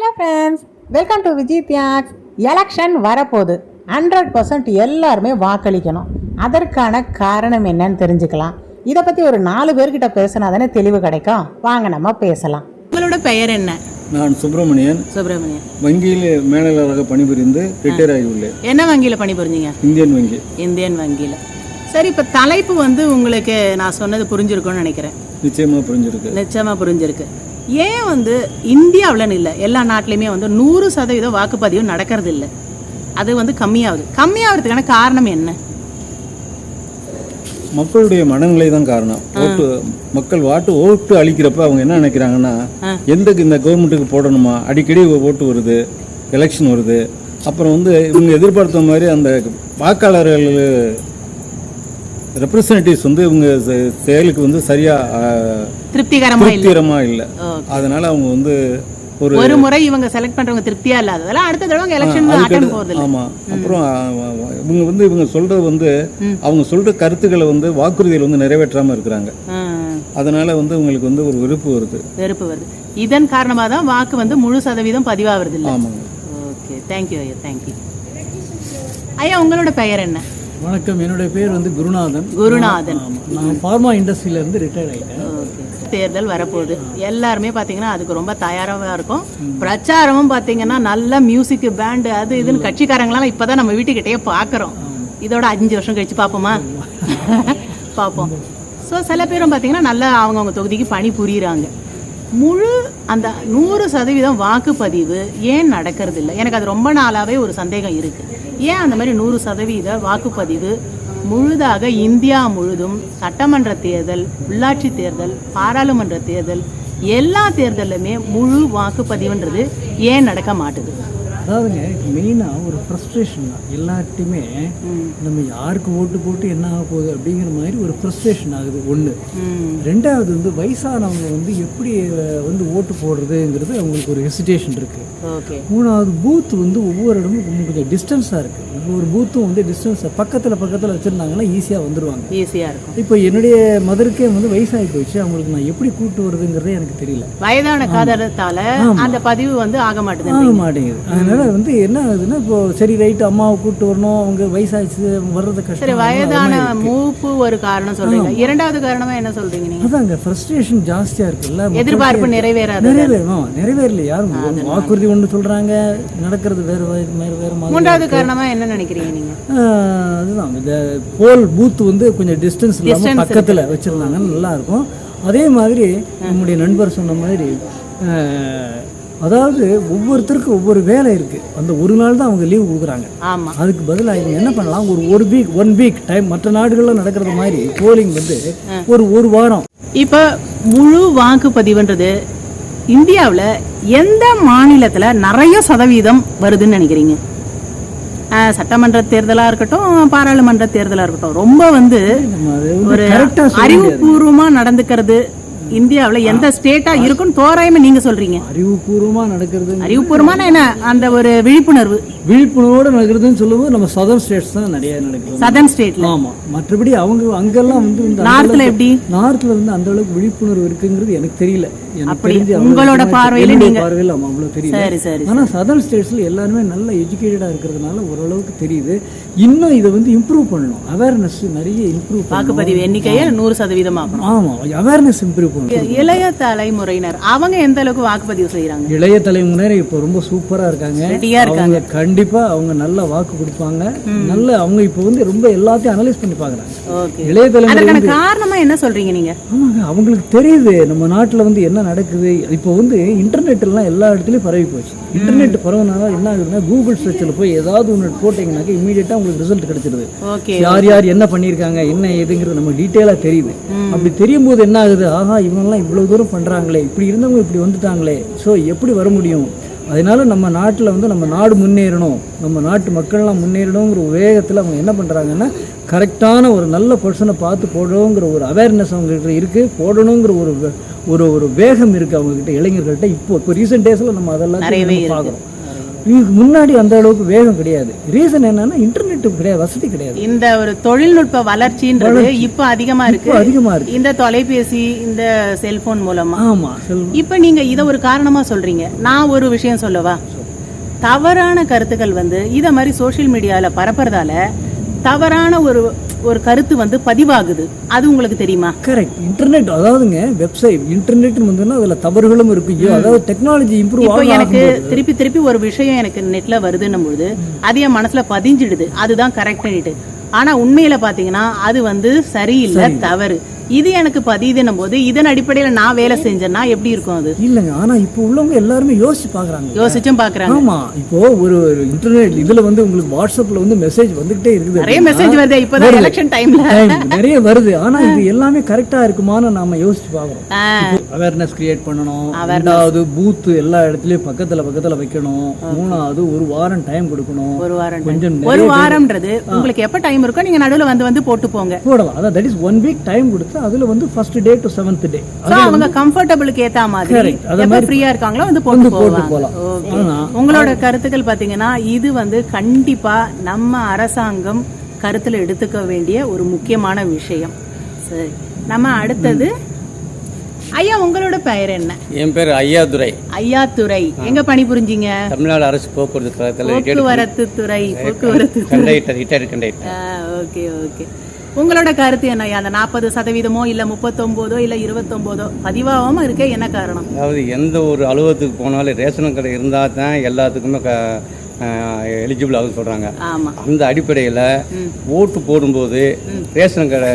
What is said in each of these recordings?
Hello friends, welcome to Vijay தியாக்ஸ். Election வரப்போகுது. 100% எல்லாருமே வாக்களிக்கணும். அதற்கான காரணம் என்னன்னு தெரிஞ்சுக்கலாம். இதை பற்றி ஒரு 4 பேர்கிட்ட பேசினா தானே தெளிவு கிடைக்கும். வாங்க நம்ம பேசலாம். உங்களோட பெயர் என்ன? நான் சுப்பிரமணியன். வங்கியில் மேலாளராக பணிபுரிந்து ரிட்டையர் ஆகியுள்ளேன். என்ன வங்கியில் பணிபுரிஞ்சீங்க? இந்தியன் வங்கி. இந்தியன் வங்கியில். சரி, இப்போ தலைப்பு உங்களுக்கு நான் சொன்னது புரிஞ்சிருக்கும்னு நினைக்கிறேன். நிச்சயமாக புரிஞ்சிருக்கு. ஏன் இந்தியாவில்னு இல்லை, எல்லா நாட்டிலையுமே 100% வாக்குப்பதிவு நடக்கிறது இல்லை, அது கம்மியாகிறதுக்கான காரணம் என்ன? மக்களுடைய மனநிலை தான் காரணம். மக்கள் ஓட்டு அளிக்கிறப்ப அவங்க என்ன நினைக்கிறாங்கன்னா, இந்த கவர்மெண்ட்டுக்கு போடணுமா, அடிக்கடி ஓட்டு வருது, எலெக்ஷன் வருது, அப்புறம் இவங்க எதிர்பார்த்த மாதிரி அந்த வாக்காளர்கள் ரெப்ரசன்டேட்டிவ்ஸ் இவங்க செயலுக்கு சரியா திருப்திகரமா இல்லை. அதனால அவங்க ஒரு முறை இவங்க செலக்ட் பண்றவங்க திருப்தியா இல்லாததால அடுத்த தடவை எலெக்ஷன் அட்டெண்ட் போறது. ஆமா. அப்புறம் இவங்க சொல்றது அவங்க சொல்ற கருத்துக்களை வாக்குறுதிகள் நிறைவேற்றாம இருக்கிறாங்க. அதனால உங்களுக்கு ஒரு வெறுப்பு வருது. இதன் காரணமா தான் வாக்கு முழு சதவீதம் பதிவாகிறது இல்ல. ஆமாங்க. ஓகே, தேங்க்யூ ஐயா, தேங்க்யூ ஐயா. உங்களோட பெயர் என்ன? வணக்கம், என்னுடைய பேர் குருநாதன். நான் ஃபார்மா இண்டஸ்ட்ரியில இருந்து ரிட்டையர் ஆகிட்டேன். தேர்தல் வரப்போகுது. எல்லாருமே பார்த்தீங்கன்னா அதுக்கு ரொம்ப தயாராக இருக்கும். பிரச்சாரமும் பார்த்தீங்கன்னா நல்ல மியூசிக் பேண்டு அது இதுன்னு கட்சிக்காரங்களாம் இப்போ தான் நம்ம வீட்டுக்கிட்டே பார்க்குறோம். இதோட 5 வருஷம் கழிச்சு பார்ப்போமா? பார்ப்போம். ஸோ சில பேரும் பார்த்தீங்கன்னா நல்லா அவங்கவுங்க தொகுதிக்கு பணி புரியுறாங்க. முழு அந்த 100% வாக்குப்பதிவு ஏன் நடக்கிறது இல்லை? எனக்கு அது ரொம்ப நாளாகவே ஒரு சந்தேகம் இருக்குது. ஏன் அந்த மாதிரி 100% வாக்குப்பதிவு முழுதாக இந்தியா முழுதும் சட்டமன்ற தேர்தல், உள்ளாட்சி தேர்தல், பாராளுமன்ற தேர்தல், எல்லா தேர்தலுமே முழு வாக்குப்பதிவுன்றது ஏன் நடக்க மாட்டுது? அதாவதுங்க, மெயினாக ஒரு ஃப்ரஸ்ட்ரேஷன் தான் எல்லார்ட்டையுமே. நம்ம யாருக்கு ஓட்டு போட்டு என்ன ஆக போகுது அப்படிங்கிற மாதிரி ஒரு ஃப்ரஸ்ட்ரேஷன் ஆகுது. ஒன்று. ரெண்டாவது வயசானவங்க எப்படி ஓட்டு போடுறதுங்கிறது அவங்களுக்கு ஒரு ஹெசிடேஷன் இருக்குது. மூணாவது, பூத் ஒவ்வொரு இடமும் கொஞ்சம் டிஸ்டன்ஸாக இருக்குது. ஒவ்வொரு பூத்தும் டிஸ்டன்ஸ் பக்கத்தில் வச்சுருந்தாங்கன்னா ஈஸியாக வந்துடுவாங்க, ஈஸியாக இருக்கும். இப்போ என்னுடைய மதருக்கே வயசாகி போயிடுச்சு. அவங்களுக்கு நான் எப்படி கூட்டு வருதுங்கிறதே எனக்கு தெரியல. வயதான காரணத்தால அந்த பதிவு ஆக மாட்டேங்குது. அதனால என்ன ஆகுதுன்னா, இப்போ சரி ரைட் அம்மாவை கூப்பிட்டு வரணும், அவங்க வயசாச்சு வர்றது கஷ்டம். வயதான மூப்பு ஒரு காரணம் சொல்றீங்க. இரண்டாவது காரணமா என்ன சொல்றீங்க நீங்க? அதாங்க, ஃப்ரஸ்ட்ரேஷன் ஜாஸ்தியா இருக்குல்ல, எதிர்பார்ப்பு நிறைவேறல. யாரும் வாக்குறுதி ஒன்று சொல்றாங்க, நடக்கிறது வேற மாதிரி. மூன்றாவது காரணமா என்ன நினைக்கிறீங்க நீங்க? அதுதான், இந்த போல் பூத் கொஞ்சம் டிஸ்டன்ஸ் இல்லாம பக்கத்துல வச்சிருந்தாங்க, நல்லா இருக்கும். அதே மாதிரி நம்முடைய நண்பர் சொன்ன மாதிரி, அதாவது ஒவ்வொருத்தருக்கும் ஒவ்வொரு வேலை இருக்கு. அந்த ஒரு நாள் தான் அவங்க லீவ் கொடுக்குறாங்க. அதுக்கு பதிலாக இவங்க என்ன பண்ணலாம், ஒன் வீக் டைம் மற்ற நாடுகளில் நடக்கிறது மாதிரி போலிங் ஒரு வாரம். இப்போ முழு வாக்குப்பதிவுன்றது இந்தியாவில் எந்த மாநிலத்தில் நிறைய சதவீதம் வருதுன்னு நினைக்கிறீங்க? சட்டமன்ற தேர்தலாக இருக்கட்டும், பாராளுமன்ற தேர்தலாக இருக்கட்டும், ரொம்ப ஒரு அறிவுபூர்வமாக நடந்துக்கிறது இந்தியாவில் எந்த ஸ்டேட்டா இருக்குன்னு தோராயமா நீங்க சொல்றீங்க? அறிவுபூர்வமா நடக்கிறது. அறிவுபூர்வமான என்ன, அந்த ஒரு விழிப்புணர்வோட நடக்கிறதுன்னு சொல்லும்போது நம்ம சதர்ன் ஸ்டேட்ஸ் தான் நிறைய நடக்குது. சதர்ன் ஸ்டேட்ல. ஆமா. மற்றபடி அவங்க அங்கெல்லாம் நார்த்ல எப்படி? நார்த்ல அந்த அளவுக்கு விழிப்புணர்வு இருக்குங்கிறது எனக்கு தெரியல. உங்களோட பார்வையில நீங்க ஆமா, அவ்வளவு தெரியும். ஆனா சதர்ன் ஸ்டேட்ஸ்ல எல்லாருமே நல்ல எஜுகேட்டடா இருக்கிறதுனால ஓரளவுக்கு தெரியுது. இன்னும் இதை இம்ப்ரூவ் பண்ணணும். அவேர்னஸ் நிறைய இம்ப்ரூவ். வாக்குப்பதிவு எண்ணிக்கையை 100% ஆமா, அவேர்னஸ் இம்ப்ரூவ் பண்ணணும். இளைய தலைமுறையினர் அவங்க எந்த அளவுக்கு வாக்குப்பதிவு செய்யறாங்க? இளைய தலைமுறையினர் இப்போ ரொம்ப சூப்பரா இருக்காங்க. கண்டிப்பா அவங்க நல்ல வாக்கு கொடுப்பாங்க. நல்ல அவங்க இப்போ ரொம்ப எல்லாத்தையும் அனலைஸ் பண்ணி பாக்குறாங்க. இளைய தலைமுறை காரணமா என்ன சொல்றீங்க நீங்க? ஆமாங்க, அவங்களுக்கு தெரியுது நம்ம நாட்டுல என்ன நடக்குது. இப்போ இன்டர்நெட் எல்லாம் எல்லா இடத்துலயும் பரவி போச்சு. இன்டர்நெட் பரவனால என்ன ஆகுதுன்னா, கூகுள் சர்ச்சில் போய் ஏதாவது ஒன்று போட்டீங்கன்னாக்க இமீடியட்டா உங்களுக்கு ரிசல்ட் கிடைச்சிருது. யார் யார் என்ன பண்ணியிருக்காங்க, என்ன ஏதுங்கிறது நம்ம டீட்டெயிலா தெரியுது. அப்படி தெரியும் போது என்ன ஆகுது, ஆஹா இவங்கெல்லாம் இவ்வளவு தூரம் பண்றாங்களே, இப்படி இருந்தவங்க இப்படி வந்துட்டாங்களே, ஸோ எப்படி வர முடியும்? அதனால நம்ம நாட்டில் நம்ம நாடு முன்னேறணும், நம்ம நாட்டு மக்கள்லாம் முன்னேறணுங்கிற வேகத்தில் அவங்க என்ன பண்ணுறாங்கன்னா, கரெக்டான ஒரு நல்ல பர்சனை பார்த்து போடணுங்கிற ஒரு அவேர்னஸ் அவங்ககிட்ட இருக்குது. போடணுங்கிற ஒரு வேகம் இருக்குது அவங்ககிட்ட, இளைஞர்கள்ட்ட. இப்போ ரீசெண்ட் டேஸில் நம்ம அதெல்லாம் பார்க்குறோம். இதுக்கு முன்னாடி அந்த அளவுக்கு வேகம் கிடையாது. ரீசன் என்னன்னா இன்டர்நெட் கிடையாது, வசதி கிடையாது. இந்த ஒரு தொழில்நுட்ப வளர்ச்சின்றது இப்ப அதிகமா இருக்கு. இந்த தொலைபேசி, இந்த செல்போன் மூலமா. ஆமா. இப்ப நீங்க இத ஒரு காரணமா சொல்றீங்க. நான் ஒரு விஷயம் சொல்லவா? தவறான கருத்துக்கள் வந்து இத மாதிரி சோஷியல் மீடியால பரப்புறதால தவறான ஒரு கருத்து வந்து பதிவாகுது. அது உங்களுக்கு தெரியுமா? கரெக்ட். இன்டர்நெட் அதாவதுங்க வெப்சைட் இன்டர்நெட் வந்துன்னா அதுல தவறுகளும் இருக்கு. அதாவது டெக்னாலஜி இம்ப்ரூவ் இப்போ எனக்கு திருப்பி ஒரு விஷயம் எனக்கு நெட்ல வருதுன்னும் போது அது என் மனசுல பதிஞ்சிடுது, அதுதான் கரெக்ட். ஆனா உண்மையில பாத்தீங்கன்னா அது வந்து சரியில்லை, தவறு. இது எனக்கு பதியுதுன்னும் போது இதன் அடிப்படையில நான் வேலை செஞ்சேன்னா எப்படி இருக்கும் அது? இல்லங்க, ஆனா இப்போ உள்ளவங்க எல்லாருமே யோசிச்சு பாக்குறாங்க. ஆமா, இப்போ ஒரு இன்டர்நெட் இதுல வந்து உங்களுக்கு வாட்ஸ்அப்ல வந்து மெசேஜ் வந்துகிட்டே இருக்குது, நிறைய மெசேஜ் வருது. இப்பதான் எலெக்ஷன் டைம்ல நிறைய வருது. ஆனா இது எல்லாமே கரெக்டா இருக்குமான்னு நாம யோசிச்சு பாக்குறோம். அவேர்னஸ் கிரியேட் பண்ணணும். ரெண்டாவது பூத் எல்லா இடத்துலயும் பக்கத்துல வைக்கணும். மூணாவது ஒரு வாரம் டைம் கொடுக்கணும். ஒரு வாரம்ன்றது உங்களுக்கு எப்ப டைம் இருக்கோ நீங்க நடுவுல வந்து போட்டு போடலாம். அதான் தட் இஸ் 1 வீக் டைம் கொடுத்து அதுல வந்து ஃபர்ஸ்ட் டே டு 7th டே அவங்க கம்ஃபர்ட்டபிளுக்கு ஏத்த மாதிரி எப்ப ஃப்ரீயா இருக்காங்களோ வந்து போட்டு போகலாம். உங்களோட கருத்துக்கள் பாத்தீங்கன்னா இது வந்து கண்டிப்பா நம்ம அரசாங்கம் கருத்துல எடுத்துக்க வேண்டிய ஒரு முக்கியமான விஷயம். சரி, நம்ம அடுத்தது ஐயா, உங்களோட பெயர் என்ன? என் பேர் ஐயாதுரை. ஐயாதுரை, எங்க பணிபுரிஞ்சீங்க? தமிழ்நாடு அரசு போக்குவரத்து துறை கண்டக்டர். Okay okay. உங்களோட கருத்து என்ன? அந்த 40% இல்ல 39 இல்ல 29 பதிவாகாம இருக்க என்ன காரணம்? அதாவது எந்த ஒரு அலுவலகத்துக்கு போனாலும் ரேஷன் கடை இருந்தா தான் எல்லாத்துக்குமே எலிஜிபிள் ஆகுது சொல்றாங்க. அந்த அடிப்படையில் ஓட்டு போடும்போது ரேஷன் கடை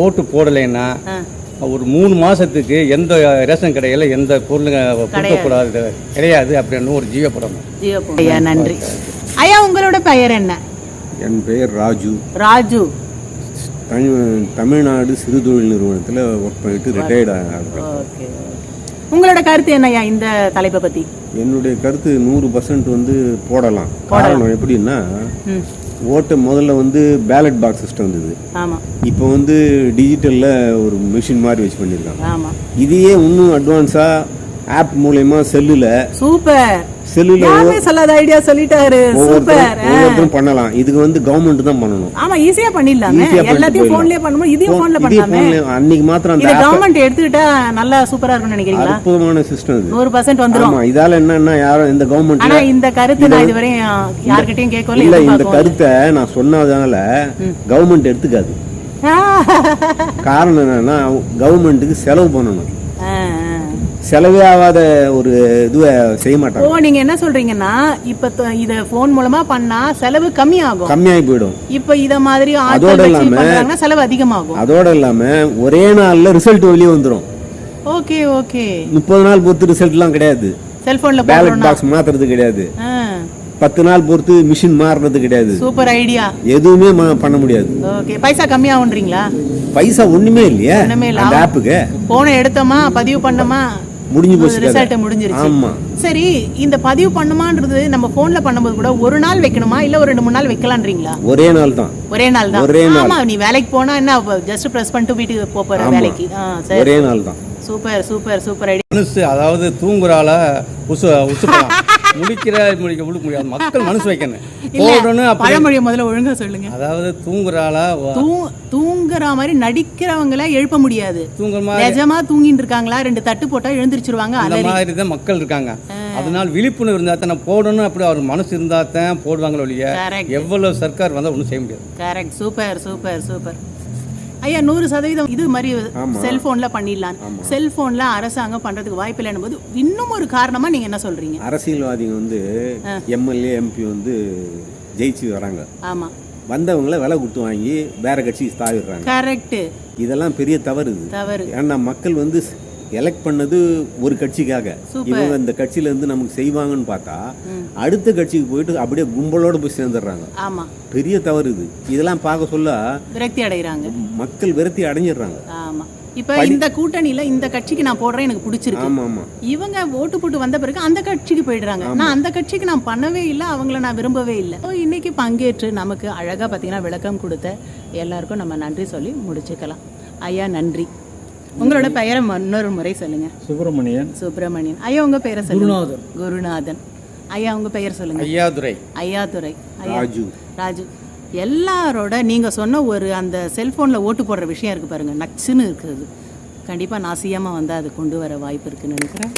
ஓட்டு போடலைன்னா ஒரு 3 மாசத்துக்கு எந்த ரேஷன் கடையில எந்த பொருள் கொடுக்கக்கூடாது கிடையாது அப்படின்னு ஒரு ஜீவப்படம். நன்றி ஐயா. உங்களோட பெயர் என்ன? என் பெயர் ராஜு. ராஜு, தமிழ்நாடு சிறு தொழில் நிறுவனத்தில் ஒர்க் பண்ணிட்டு ரிட்டையர்ட் ஆகிறேன். உங்களோட கருத்து என்னையா இந்த தலைப்பை பத்தி? என்னுடைய கருத்து 100% வந்து போடலாம். காரணம் எப்படின்னா, ஓட்டு முதல்ல வந்து பேலட் பாக்ஸ் சிஸ்டம் இருந்தது. இப்போ வந்து டிஜிட்டல்ல ஒரு மிஷின் மாதிரி வச்சு பண்ணிருக்காங்க. இதையே இன்னும் அட்வான்ஸா ஆப் மூலமா செல்லுல சொல்லாத ஐடியா சொல்லிட்டாரு. சூப்பர். ஒவ்வொருத்தரும் பண்ணலாம். இதுக்கு வந்து கவர்மெண்ட் தான் பண்ணணும். ஆமா, ஈஸியா பண்ணிடலாமே. எல்லாத்தையும் போன்லயே பண்ணும்போது இதையும் போன்ல பண்ணலாமே. அன்னைக்கு மாத்திரம் அந்த கவர்மெண்ட் எடுத்துக்கிட்டா நல்லா சூப்பரா இருக்கும்னு நினைக்கிறீங்களா? அற்புதமான சிஸ்டம் இது. 100% வந்துரும். ஆமா, இதால என்னன்னா யாரும் இந்த கவர்மெண்ட் ஆனா இந்த கருத்து நான் இதுவரை யார்கிட்டயும் கேட்கல. இல்ல, இந்த கருத்தை நான் சொன்னதால கவர்மெண்ட் எடுத்துக்காது. காரணம் என்னன்னா கவர்மெண்ட்டுக்கு செலவு பண்ணணும். செலவே ஆகாத ஒரு இதுவை செய்ய மாட்டாங்க. ஓ, நீங்க என்ன சொல்றீங்கன்னா இப்ப இத போன் மூலமா பண்ணா செலவு கம்மியாகி போயிடும். இப்ப இத மாதிரி அதோட இல்லாம செலவு அதிகமாகும். அதோட இல்லாம ஒரே நாள்ல ரிசல்ட் வெளியே வந்துரும். Okay okay. 30 நாள் பொறுத்து ரிசல்ட் எல்லாம் கிடையாது. செல்போன்ல பேலட் பாக்ஸ் மாத்துறது கிடையாது. 10 நாள் பொறுத்து மிஷின் மாறுறது கிடையாது. Super idea. எதுவுமே பண்ண முடியாது. ஓகே. பைசா கம்மியாகும்ன்றீங்களா? பைசா ஒண்ணுமே இல்லையா அந்த ஆப்புக்கு? போனை எடுத்தோமா, பதிவு பண்ணோமா, முடிஞ்சு போச்சு, ரிசல்ட் முடிஞ்சிருச்சு. ஆமா. சரி, இந்த பதிவு பண்ணுமான்றது நம்ம போன்ல பண்ணும்போது கூட ஒரு நாள் வைக்கணுமா இல்ல ஒரு 2-3 நாள் வைக்கலாம்ன்றீங்களா? ஒரே நாள் தான். ஆமா, நீ வேலைக்கு போனா என்ன ஜஸ்ட் பிரஸ் பண்ணிட்டு வீட்டுக்கு போற வேலைக்கு. சரி, ஒரே நாள் தான். Super super super idea. அதாவது தூங்குறால முடிக்க முடியாது. மக்கள் மனசு வைக்கணும். பழமொழியை முதல்ல ஒழுங்கா சொல்லுங்க. அதாவது தூங்குற மாதிரி நடிக்கிறவங்கள எழுப்ப முடியாது. நிஜமா தூங்கிட்டு இருக்காங்களா, 2 தட்டு போட்டா எழுந்திருச்சிருவாங்க. அந்த மாதிரி தான் மக்கள் இருக்காங்க. அதனால விழிப்புணர்வு இருந்தா தான் போடணும். அப்படி அவர் மனசு இருந்தா தான் போடுவாங்களோ இல்லையா? எவ்வளவு சர்க்கார் வந்தா ஒன்றும் செய்ய முடியாது. கரெக்ட். சூப்பர் சூப்பர் சூப்பர் ஐயா. 100% இது மாதிரி செல்போன்ல பண்ணிடலாம். செல்போன்ல அரசாங்கம் பண்றதுக்கு வாய்ப்பு இல்லைன்னு போது இன்னும் ஒரு காரணமா நீங்க என்ன சொல்றீங்க? அரசியல்வாதிகள் வந்து எம்எல்ஏ எம்பி வந்து ஜெயிச்சு வராங்க. ஆமா, வந்தவங்களை விலை கொடுத்து வாங்கி வேற கட்சிக்கு தாவிடுறாங்க. கரெக்ட். இதெல்லாம் பெரிய தவறு. ஏன்னா மக்கள் வந்து எலெக்ட் பண்ணது ஒரு கட்சிக்காக. இவங்க இந்த கட்சியில இருந்து நமக்கு செய்வாங்கன்னு பார்த்தா அடுத்த கட்சிக்கு போயிட்டு அப்படியே கும்பலோட போய் சேர்ந்துடுறாங்க. ஆமா, பெரிய தவறு இது. இதெல்லாம் பார்க்க சொல்ல விரக்தி அடைகிறாங்க மக்கள். விரக்தி அடைஞ்சிடுறாங்க. ஆமா. இப்ப இந்த கூட்டணியில இந்த கட்சிக்கு நான் போடுறேன், எனக்கு பிடிச்சிருக்கு. ஆமா ஆமா. இவங்க ஓட்டு போட்டு வந்த பிறகு அந்த கட்சிக்கு போயிடுறாங்க. நான் அந்த கட்சிக்கு நான் பண்ணவே இல்லை, அவங்கள நான் விரும்பவே இல்லை. இன்னைக்கு பங்கேற்று நமக்கு அழகா பாத்தீங்கன்னா விளக்கம் கொடுத்த எல்லாருக்கும் நம்ம நன்றி சொல்லி முடிச்சுக்கலாம். ஐயா நன்றி. உங்களோட பெயரை இன்னொரு முறை சொல்லுங்க. சுப்பிரமணியன். சுப்பிரமணியன் ஐயா, உங்க பேரை சொல்லுங்க. குருநாதன். ஐயா உங்க பெயர் சொல்லுங்க. ஐயாதுரை. ஐயாதுரை. ராஜு. ராஜு. எல்லாரோட நீங்க சொன்ன ஒரு அந்த செல்போன்ல ஓட்டு போடுற விஷயம் இருக்கு பாருங்க, நச்சுன்னு இருக்குது. கண்டிப்பா நான் சிஎம்மா வந்தா அது கொண்டு வர வாய்ப்பு இருக்குன்னு நினைக்கிறேன்.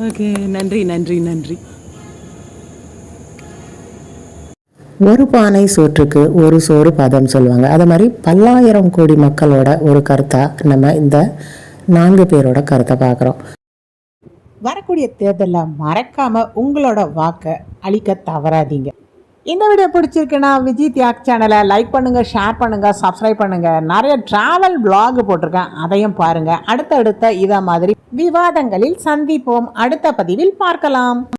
ஓகே, நன்றி நன்றி நன்றி. ஒரு பானை சோற்றுக்கு ஒரு சோறு பதம் சொல்லுவாங்க. அது மாதிரி பல்லாயிரம் கோடி மக்களோட ஒரு கருத்தாக நம்ம இந்த 4 பேரோட கருத்தை பார்க்குறோம். வரக்கூடிய தேர்தலில் மறக்காமல் உங்களோட வாக்கை அளிக்க தவறாதீங்க. இந்த வீடியோ பிடிச்சிருக்குன்னா விஜய் தியாக் சேனலை லைக் பண்ணுங்கள், ஷேர் பண்ணுங்கள், சப்ஸ்கிரைப் பண்ணுங்கள். நிறைய ட்ராவல் vlog போட்டிருக்கேன், அதையும் பாருங்கள். அடுத்தடுத்த இதை மாதிரி விவாதங்களில் சந்திப்போம். அடுத்த பதிவில் பார்க்கலாம்.